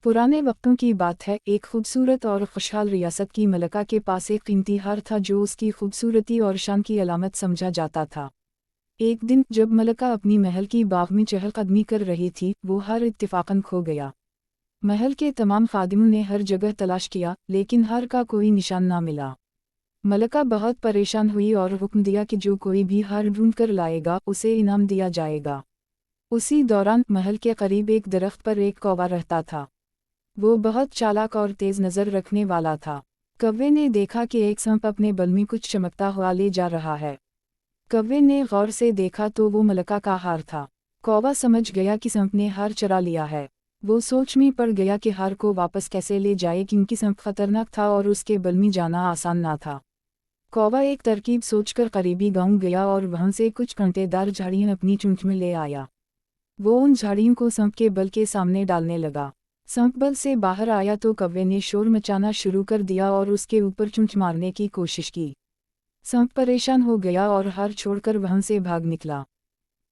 पुराने वक्तों की बात है, एक खूबसूरत और खुशहाल रियासत की मलका के पास एक कीमती हार था जो उसकी खूबसूरती और शान की अलामत समझा जाता था। एक दिन जब मलका अपनी महल की बाग में चहलकदमी कर रही थी, वो हार इत्तेफाकन खो गया। महल के तमाम खादिमों ने हर जगह तलाश किया, लेकिन हार का कोई निशान ना मिला। मलका बहुत परेशान हुई और हुक्म दिया कि जो कोई भी हार ढूंढ कर लाएगा उसे इनाम दिया जाएगा। उसी दौरान महल के करीब एक दरख्त पर एक कौवा रहता था। वो बहुत चालाक और तेज नज़र रखने वाला था। कौवे ने देखा कि एक सांप अपने बल में कुछ चमकता हुआ ले जा रहा है। कौवे ने गौर से देखा तो वो मलका का हार था। कौवा समझ गया कि सांप ने हार चुरा लिया है। वो सोच में पड़ गया कि हार को वापस कैसे ले जाए, क्योंकि सांप खतरनाक था और उसके बल में जाना आसान ना था। कौवा एक तरकीब सोचकर करीबी गांव गया और वहां से कुछ कांटेदार झाड़ियां अपनी चोंच में ले आया। वो उन झाड़ियों को सांप के बल के सामने डालने लगा। सांप बल से बाहर आया तो कौवे ने शोर मचाना शुरू कर दिया और उसके ऊपर चोंच मारने की कोशिश की। सांप परेशान हो गया और हार छोड़कर वहां से भाग निकला।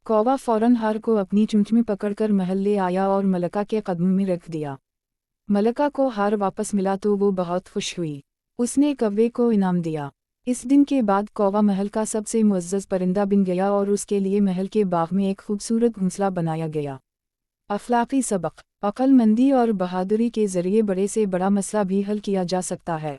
कौवा फौरन हार को अपनी चोंच में पकड़कर महल ले आया और मलका के कदमों में रख दिया। मलका को हार वापस मिला तो वो बहुत खुश हुई। उसने कौवे को इनाम दिया। इस दिन के बाद कौवा महल का सबसे मुअज़्ज़ज़ परिंदा बन गया और उसके लिए महल के बाग में एक खूबसूरत घोंसला बनाया गया। अखलाकी सबक: अक्लमंदी और बहादुरी के ज़रिए बड़े से बड़ा मसला भी हल किया जा सकता है।